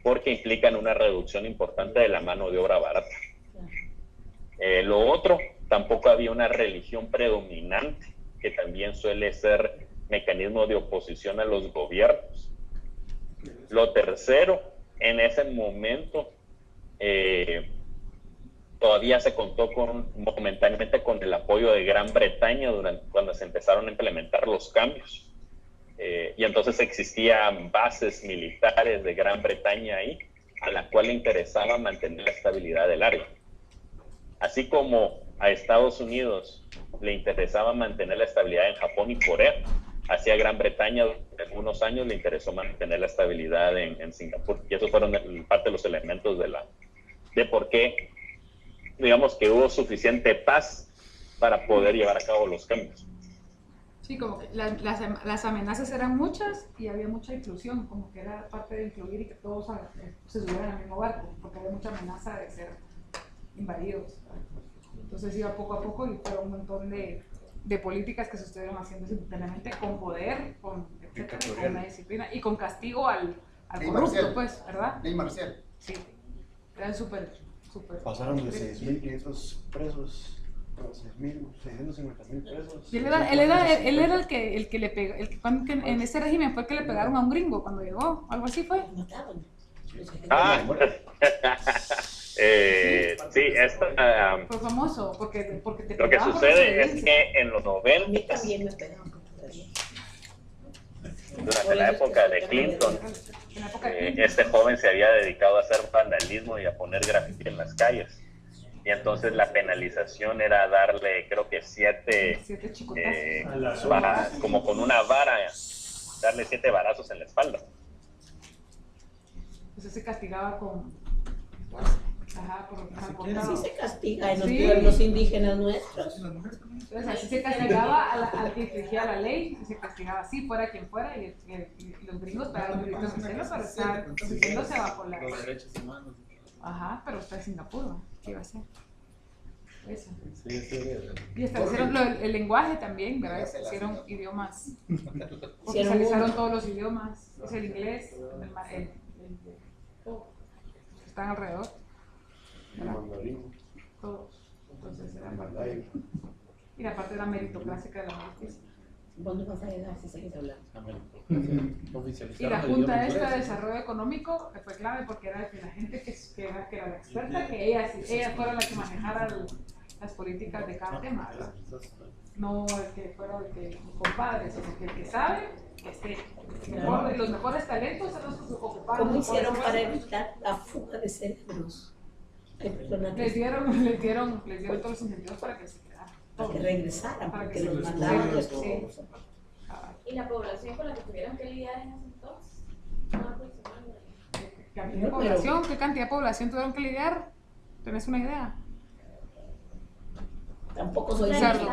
porque implican una reducción importante de la mano de obra barata. Lo otro, tampoco había una religión predominante, que también suele ser mecanismo de oposición a los gobiernos. Lo tercero, en ese momento todavía se contó momentáneamente con el apoyo de Gran Bretaña cuando se empezaron a implementar los cambios. Y entonces existían bases militares de Gran Bretaña ahí, a la cual le interesaba mantener la estabilidad del área. Así como a Estados Unidos le interesaba mantener la estabilidad en Japón y Corea, hacia Gran Bretaña durante algunos años le interesó mantener la estabilidad en Singapur. Y esos fueron parte de los elementos de por qué, digamos, que hubo suficiente paz para poder llevar a cabo los cambios. Sí, como que las amenazas eran muchas y había mucha inclusión, como que era parte de incluir y que todos se subieran al mismo barco, porque había mucha amenaza de ser invadidos. Entonces iba poco a poco y fueron un montón de políticas que se estuvieron haciendo simultáneamente con poder, con una disciplina y con castigo al corrupto, marcial. pues, ¿verdad? Ley marcial. Sí, eran súper. Pasaron de 6.500 presos a 6.650.000 presos. Y él era el que le pegó, en ese régimen fue el que le pegaron a un gringo cuando llegó, algo así fue. Ah, Sí, esta, Fue famoso porque te lo que pegaban por sucede es desobediencia. que en los A mí 90, también me pegaban con todavía. durante la época de Clinton, En la época de Clinton. este joven se había dedicado a hacer vandalismo y a poner graffiti en las calles. Y entonces la penalización era darle, creo que 7, 7 chicotazos. A la zona. como con una vara, darle 7 varazos en la espalda. Eso se castigaba con. Ajá, por Así se castiga en los Sí. pueblos indígenas nuestros. Entonces así se castigaba al que infringía la ley, y se castigaba así, fuera quien fuera, y los gringos pegaban gritos en cielo para estar sintiéndose bajo la... Los derechos humanos. Ajá, pero está en Singapur, ¿no? ¿Qué iba a ser? Eso. Sí, sí. Y establecieron el lenguaje también, ¿verdad? Hicieron idiomas, Hicieron oficializaron uno. todos los idiomas, es el inglés, todo, están alrededor, El mandarín, todos. Entonces era el mandarín. y la parte de la meritocracia que era la más difícil. ¿Dónde vas a llegar si sigues hablando? Y la Junta esta de Desarrollo Económico fue clave porque era que la gente que era la experta, que ella fuera la que manejara las políticas de cada tema, ¿verdad? No el que fuera el que compadre, sino que el que sabe, que esté. Los mejores talentos son los que ocupaban. ¿Cómo los mejores hicieron para puestos. evitar la fuga de cerebros? Ay, perdona, Les dieron todos los incentivos para que se quedaran. para que todos. regresaran, Para porque que los se- mandaron sí, nuestros. sí. Ah, Y la población con la que tuvieron que lidiar en ese entonces. No aproximadamente. ¿Qué cantidad de población? ¿Qué cantidad de población tuvieron que lidiar? ¿Tenés una idea? Tampoco soy Cerdo.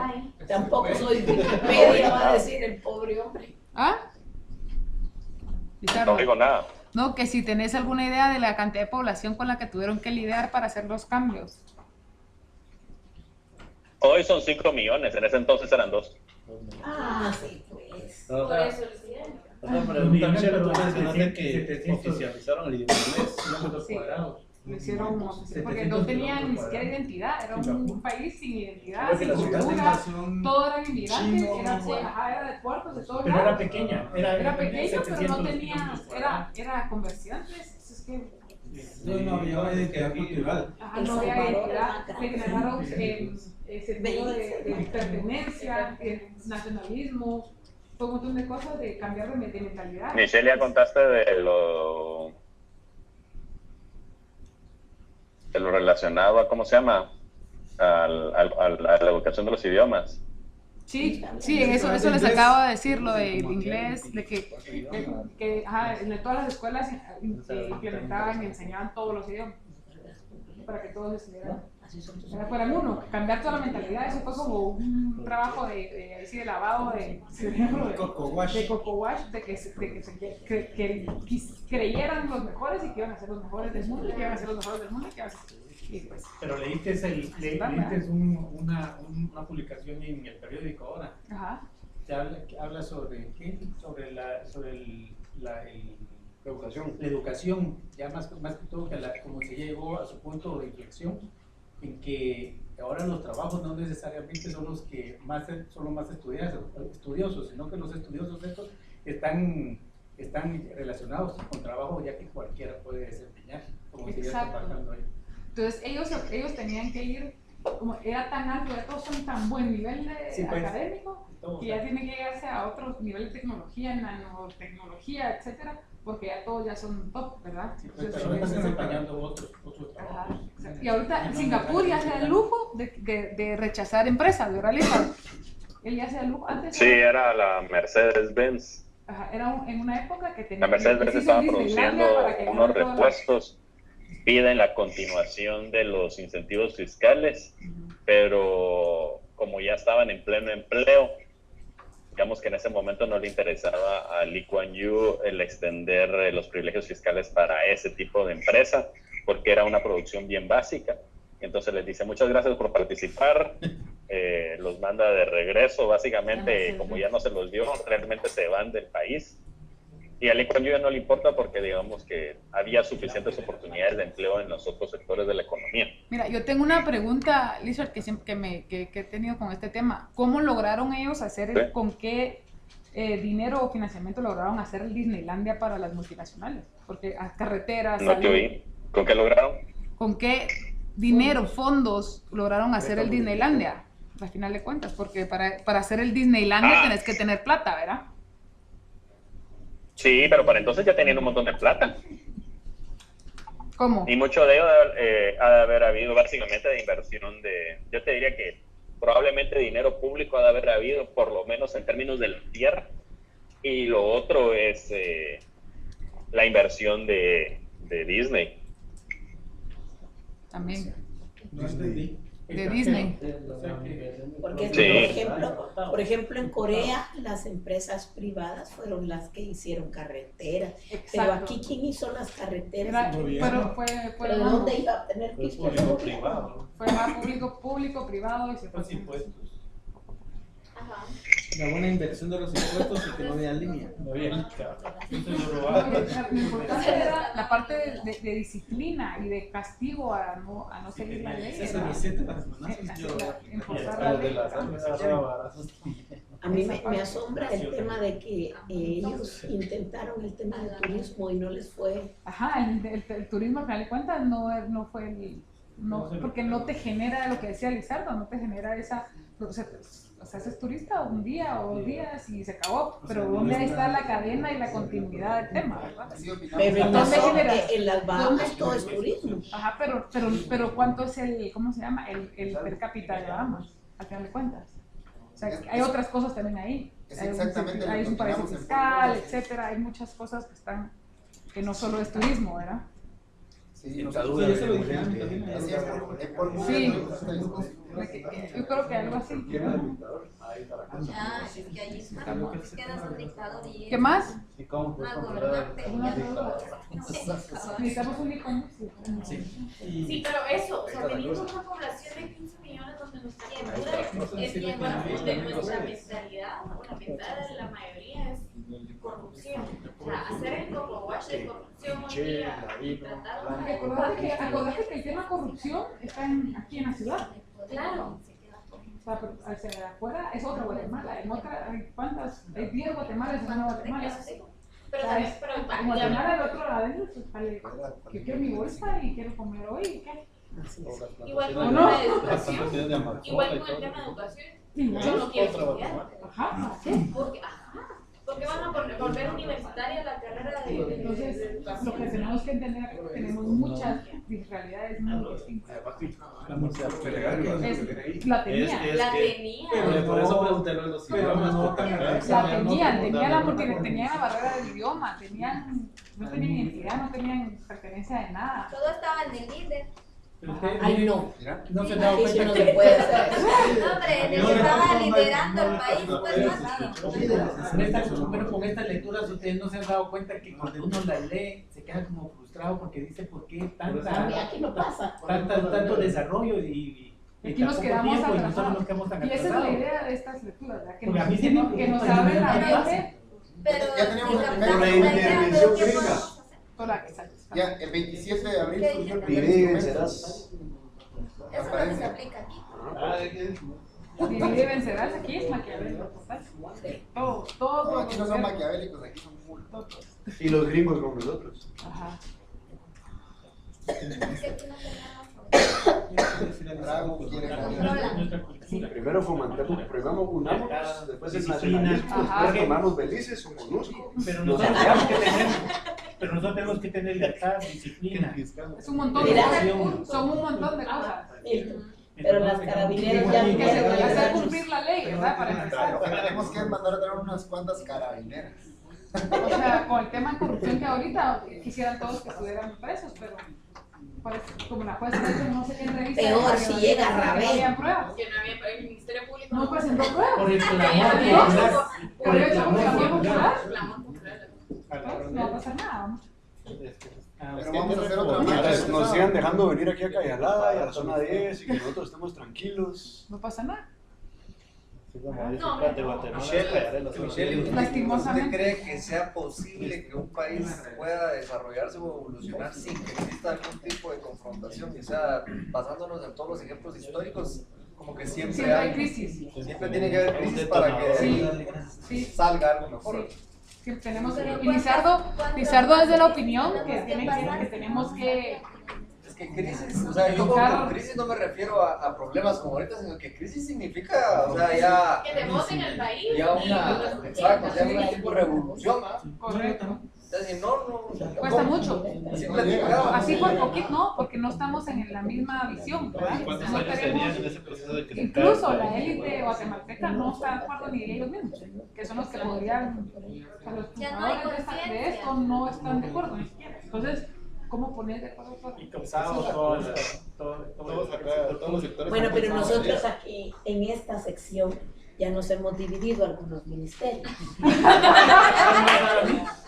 Tampoco soy Wikipedia, va a decir el pobre hombre. ¿Ah? No Lizardo. digo nada. No, que si tenés alguna idea de la cantidad de población con la que tuvieron que lidiar para hacer los cambios. Hoy son 5 millones, en ese entonces eran 2. Ah, sí, pues. Por eso les dieron. Otra pregunta, Michelle, tú Pero mencionaste que 700 oficializaron el idioma inglés. kilómetros Sí. cuadrados. Lo hicieron porque 700 no tenían ni kilómetros siquiera cuadrados. identidad, era un Singapur. país sin identidad, Creo que sin la ciudad de cultura, invasión todos eran inmigrantes, chino, era, bueno. era de puertos de todos Pero lados. era pequeña. Era pequeño, pero 700 no tenía, kilómetros cuadrados. era conversiones, es que no había identidad cultural. ajá, El no había Salvador identidad, era le grande. generaron sentido de pertenencia, nacionalismo, fue un montón de cosas de cambiar de mentalidad. Michelle, ya contaste de lo relacionado a, ¿cómo se llama? A la educación de los idiomas. Sí, sí, eso les acabo de decir, lo del inglés, de que ajá, en todas las escuelas implementaban y enseñaban todos los idiomas, para que todos estuvieran, fueran uno, cambiar toda la mentalidad, eso fue como un trabajo de lavado de cerebro, de coco wash, de que creyeran los mejores y que iban a ser los mejores del mundo, y que iban a ser los mejores del mundo, y que iban a ser... Y pues, Pero leíste una publicación en el periódico ahora. ajá. Que habla sobre qué, sobre la Educación. educación, ya más que todo que como se llegó a su punto de inflexión, en que ahora los trabajos no necesariamente son los que son los más estudiosos, sino que los estudiosos estos están relacionados con trabajo ya que cualquiera puede desempeñar, como si ya está Exacto. trabajando ahí. Entonces ellos tenían que ir, como era tan alto, ya todos son tan buen nivel Sí, pues, académico, todo, que ya tienen que llegarse a otro nivel de tecnología, nanotecnología, etcétera, porque ya todos ya son top, ¿verdad? pero están desempeñando otros Ajá, trabajos. exacto. Y ahorita Singapur ya se da el lujo de rechazar empresas, ¿verdad, Lisa? Él ya se da el lujo. Antes Sí, era la Mercedes-Benz. ajá, era en una época que tenía... La Mercedes-Benz hizo estaba Disneylandia produciendo para que unos ganara todas las- repuestos, piden la continuación de los incentivos fiscales, pero como ya estaban en pleno empleo, digamos que en ese momento no le interesaba a Lee Kuan Yew el extender los privilegios fiscales para ese tipo de empresa, porque era una producción bien básica. Entonces les dice, muchas gracias por participar, los manda de regreso, básicamente, como ya no se los dio, realmente se van del país. Y a Lee Kuan Yew no le importa porque digamos que había suficientes oportunidades de empleo en los otros sectores de la economía. Mira, yo tengo una pregunta, Lizard, que he tenido con este tema. ¿Cómo lograron ellos hacer, Sí. con qué dinero o financiamiento lograron hacer el Disneylandia para las multinacionales? Porque a carreteras, No te salud, oí. ¿Con qué lograron? con qué dinero, fondos lograron hacer el Disneylandia, al final de cuentas, porque para hacer el Disneylandia tenés que tener plata, ¿verdad? Sí, pero para entonces ya tenían un montón de plata. ¿Cómo? Y mucho de ello ha de haber habido básicamente de inversión yo te diría que probablemente dinero público ha de haber habido, por lo menos en términos de la tierra. Y lo otro es la inversión de Disney. También. No entendí. De Disney. Porque, Sí. por ejemplo, en Corea las empresas privadas fueron las que hicieron carreteras. Pero Exacto. aquí, ¿quién hizo las carreteras? Pero fue ¿Pero de dónde iba a tener que ir el gobierno? Fue más público, privado y se fue. Los impuestos. Ajá. Una buena inversión de los impuestos y que no haya línea. No había ni Lo importante era la parte de disciplina y de castigo a no seguir la ley. Esa era- receta para las manazas, enforzar la ley. A mí me asombra el tema de que ellos intentaron el tema del turismo y no les fue. Ajá, el turismo al final de cuentas no fue porque no te genera lo que decía Lizardo, no te genera esa, o sea, haces turista un día o 2 días y se acabó, pero ¿dónde está la cadena y la continuidad del tema, verdad? Pero en ¿Dónde las en las Bahamas todo es turismo. Ajá, pero ¿cuánto es ¿cómo se llama? El per cápita de Bahamas, al final de cuentas? O sea, hay otras cosas también ahí. Es exactamente lo Hay que un paraíso opinamos en fiscal, Puerto Rico. etcétera, hay muchas cosas que no solo es turismo, ¿verdad? Sí, Sí, eso lo dijeron también. Sí. Yo creo que algo así. Ah, es que allí es como que quedas un dictador y ¿Qué más? una gobernante. Necesitamos un icono. Sí, pero eso, o sea, venimos de una población de 15 millones donde nuestra cultura es bien, bueno, donde nuestra mentalidad, o la mentalidad de la mayoría es corrupción. O sea, hacer el como wash de corrupción hoy día y tratar de Acordate que el tema corrupción está aquí en la ciudad. Claro. O sea, pero hacia afuera es otra Guatemala. En otra, ¿cuántas? Hay 10 Guatemalas en una Guatemala. Eso sí. Pero O sea, también, es- pero en Guatemala, el otro lado, pues, vale, yo quiero mi bolsa y quiero comer hoy. ¿Y qué? igual con ¿O el no? tema de educación, igual con el tema de educación, yo no quiero estudiar. Ajá, Porque van a volver universitaria la carrera de entonces educación. lo que tenemos que entender es que tenemos muchas realidades muy distintas. La tenía. La tenía. Pero por eso pregunté lo de los idiomas. Tenían la barrera del idioma, no tenían identidad, no tenían pertenencia de nada. Todo estaba en el líder. Ay, no. No se han dado Eso no cuenta se puede hacer. No, hombre, el que estaba liderando el país, pues Pero con estas lecturas ustedes no se han dado cuenta que cuando uno las lee se queda como frustrado porque dice por qué A mí aquí no pasa. tanto desarrollo y Aquí nos tan poco quedamos tiempo, y nosotros nos atrasados. quedamos tan Y esa es la atrasados. idea de estas lecturas, ¿verdad? Porque a mí sí me Que nos preocupa, abren la yo no mente. pero Ya tenemos si el captamos primer la idea de intervención lo que gringa. podemos hacer. Ya, el 27 de abril surgió el primer Divide y instrumento. vencerás. Eso es lo que se aplica aquí. Divide y vencerás aquí es Maquiavelo, total. Todo. No, aquí no son maquiavélicos, aquí son muy. Y los gringos con nosotros. Ajá. Es que aquí no tenemos. Bravo, quiere Controla. Primero fomentemos, primero unamos, después el Disciplina. nacionalismo, Ajá. después tomamos Belices o Molusco. Pero Nos nosotros tenemos que tener lealtad, disciplina. Es un montón de Mira. cosas. Son un montón de cosas. Pero las carabineros ya Que se puede hacer cumplir la ley, ¿verdad? Para Lo empezar. que tenemos que es mandar a traer unas cuantas carabineras. O sea, con el tema de corrupción que ahorita quisieran todos que estuvieran presos, pero parece, como la jueza dice, no sé quién revisa. Peor si llega que Rabel. no había pruebas. Que no había, el Ministerio Público No presentó pruebas. Por el clamor ¿No? popular. Por el clamor popular. clamor popular. Pues, no va a pasar nada, vamos. Pero vamos a hacer otra Mientras nos marcha. sigan dejando venir aquí a Cayalá y a la zona 10 y que nosotros estemos tranquilos. No pasa nada. Michelle, Lastimosamente. ¿usted cree que sea posible que un país pueda desarrollarse o evolucionar sin que exista algún tipo de confrontación? Y sea, basándonos en todos los ejemplos históricos, como que siempre Siempre hay crisis. siempre tiene que haber crisis para que Sí. salga algo mejor. Que tenemos Pero y Lizardo es de la opinión que, tenemos que tenemos que que crisis, o sea, yo con crisis no me refiero a problemas como ahorita, sino que crisis significa, o sea, ya... Que te voten el país. Ya una, exacto, ya una tipo de revolución, ¿ah? Correcto. Entonces, no. Cuesta mucho. Así platicaba. Así por poquito, no, porque no estamos en la misma visión, ¿verdad? ¿Cuántos No años tenemos- tenían en ese proceso de que se Incluso caiga? la élite guatemalteca no está de acuerdo ni ellos mismos, que son los que podrían, o sea, los Ya no hay fundadores de conciencia. esto no están de acuerdo ni siquiera. Entonces, ¿cómo poner de acuerdo a todos? Y causado todos los sectores. Bueno, pero nosotros aquí en esta sección ya nos hemos dividido algunos ministerios.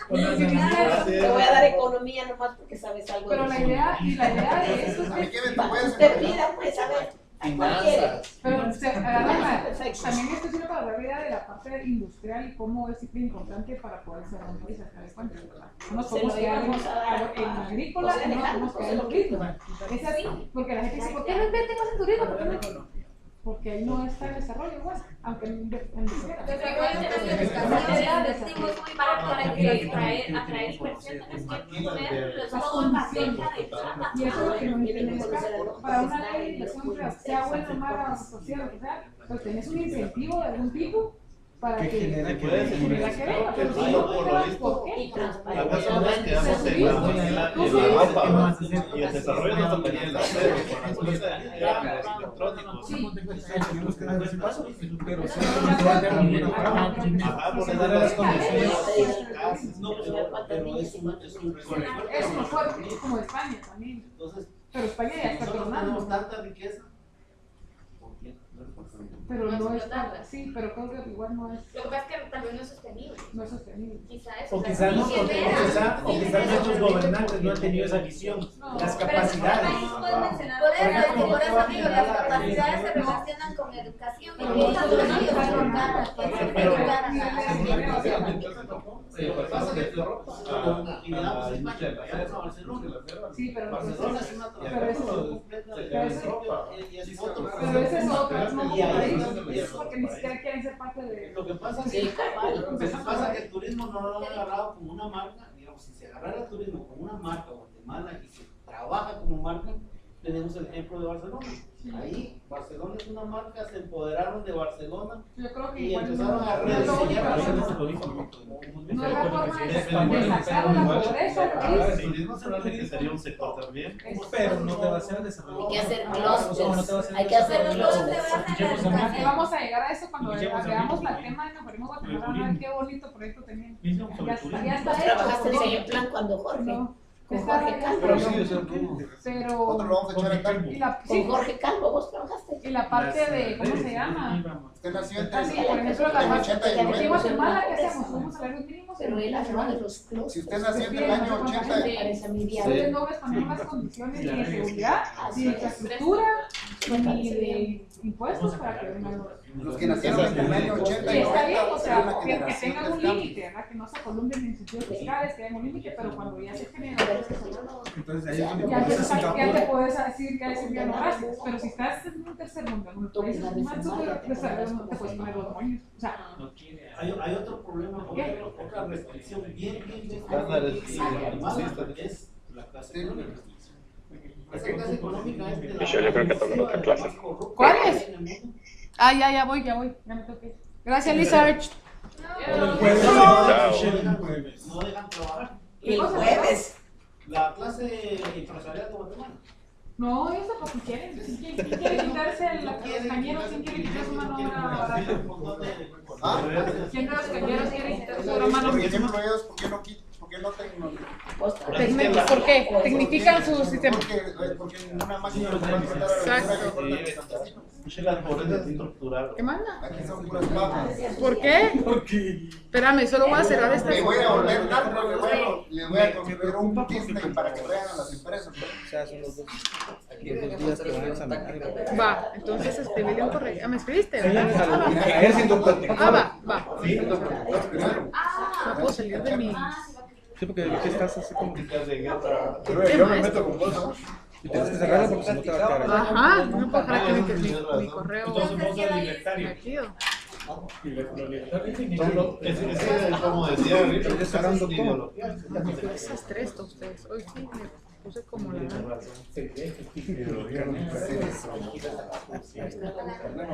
Te voy a dar economía nomás porque sabes algo. Pero la idea de eso es que Usted pida, pues, a ver. Finanzas. pero se agarra también esto sirve para hablar de la parte industrial y cómo es importante para poder ser un país hasta de cuenta, ¿verdad? No nos Se lo podemos quedar íbamos a dar en agrícola y no nos podemos quedar en turismo. Es así, porque la gente dice, ¿por qué no inventen más en turismo? ¿Por qué no? Porque ahí no está el desarrollo, igual, aunque en Para que atraer inversión tienes que poner toda una bandeja de plata. y eso es lo que no tenemos para una ley de inversión, sea buena o mala, social, o sea, pues tenés un incentivo de algún tipo para que genera que venga, pero si no, por lo visto, ¿por qué? las personas quedamos en la mapa y el desarrollo no tocaría el acero, con las cosas electrónicos. pero sí, Ajá, por se darle las condiciones. Es muy fuerte, es como España también. Pero España ya está tornando. tanta riqueza. Pero no es tan, sí, pero creo que igual no es, Lo que pasa es que también no es sostenible. no es sostenible. Quizá eso. O quizás no, o quizás nuestros gobernantes no han tenido esa visión, las capacidades. Por eso digo, las capacidades se relacionan con educación y que esas cosas que van educadas, que se educan a Sí, pero Barcelona es una pero eso pero ese es otro, no, Y ahí es porque ni siquiera quieren ser parte de... Lo que pasa es que el turismo no lo han agarrado como una marca. Digamos, si se agarrara el turismo como una marca Guatemala y se trabaja como marca, tenemos el ejemplo de Barcelona. Ahí, Barcelona es una marca, se empoderaron de Barcelona Yo creo que y igual empezaron a no es lo único, rediseñar no es la forma de sacar la pobreza del país. El turismo se que sería un sector también. Pero no te va a hacer desarrollo. Hay que hacer clusters. Hay que hacer clusters. Que vamos a llegar a eso cuando veamos el tema de Mejoremos Guatemala. Qué bonito proyecto tenían. Ya está hecho. Trabajaste en ese plan cuando Jorge. No. Con Está Jorge bien, Calvo. pero Otro lo vamos a echar a Calvo. y la, Con sí, Jorge Calvo vos trabajaste. y la parte de ¿cómo se llama? Usted nació entre Así, por ejemplo, la el parte 80 y el aquí en 90. Guatemala, ¿qué hacemos? Subimos salarios mínimos, Pero él hablaba de los clusters. Si usted nació entre el año 80 y Parece a mi día. ustedes no respondieron las condiciones ni de seguridad, ni de infraestructura, ni de impuestos para que vengan los que nacieron entre el año 80 Sí, y está bien, 90, o es sea, una que generación tengan del un cambio. límite, ¿verdad? Que no se columnen en incentivos fiscales, que tengan un límite, pero cuando ya se genera Entonces ahí es donde ya te, comienza ya te Singapur. puedes decir que es bien gracias, pero si estás en un tercer mundo, en un país más súper desarrollado, no te puedes poner los moños. O sea, Hay otro problema, otra restricción bien Estándares es la clase económica. Esa clase económica es de la Michelle, yo creo que toca otra clase. ¿cuál es? Ah, ya voy, ya me tengo que ir. Gracias, Lizarch. No dejan trabajar. El jueves. La clase empresarial de Guatemala. No, ellos tampoco quieren. ¿Quién quiere quitarse los cañeros? ¿Quién quiere quitarse su mano obra barata? ¿Quién de los cañeros quiere quitarse su mano Por obra? ejemplo, ellos, ¿por qué no ¿Por qué? Tecnifican su sistema. Porque en una máquina los van a cortar a la La pobreza estructural. ¿Qué manda? Aquí son puras papas. ¿Por qué? Espérame, solo voy a cerrar esta. Me voy a volver narco, les voy a construir un Disney para que vean a las empresas. O sea, son los dos días que van a examinar. Va, entonces escribirle un correo. ¿Me escribiste? Ayer siento plática. Va. Ah, No puedo salir de mi... Sí, porque vi que estás así como que yo me meto con vos. y tienes que cerrarla porque si no te va a quedar ahí. Ajá, no puedo dejar que mi correo... metido. Como decía Rita, Estoy cerrando todo. ideología. Esas tres, ustedes. Hoy sí, puse como la...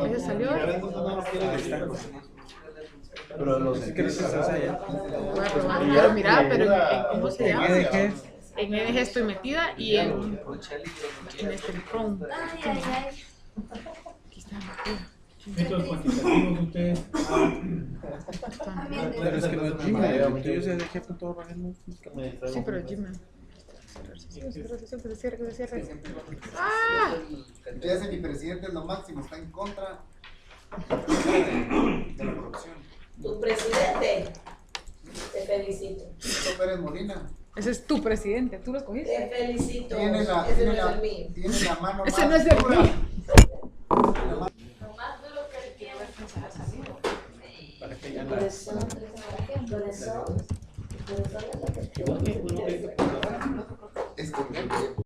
Ese salió. Pero los secretos es allá. Voy a probar. Mira, pero en ¿cómo se llama? En EDG estoy metida y en este Chrome. Ay, ay. Aquí está metida. Métodos cuantitativos ustedes. Pero es que no es Gmail, yo sé de qué punto bajando. Sí, pero Gmail. Que se cierre. ¡Ah! Entonces mi presidente es lo máximo, está en contra de la corrupción. Tu presidente, te felicito. Tito Pérez Molina. Ese es tu presidente, tú lo escogiste. Te felicito. Tiene la, Ese tiene no la, es el mío. tiene la mano Ese más no es el dura. mío. Lo más duro que el tiempo Por eso es lo que Es correcto.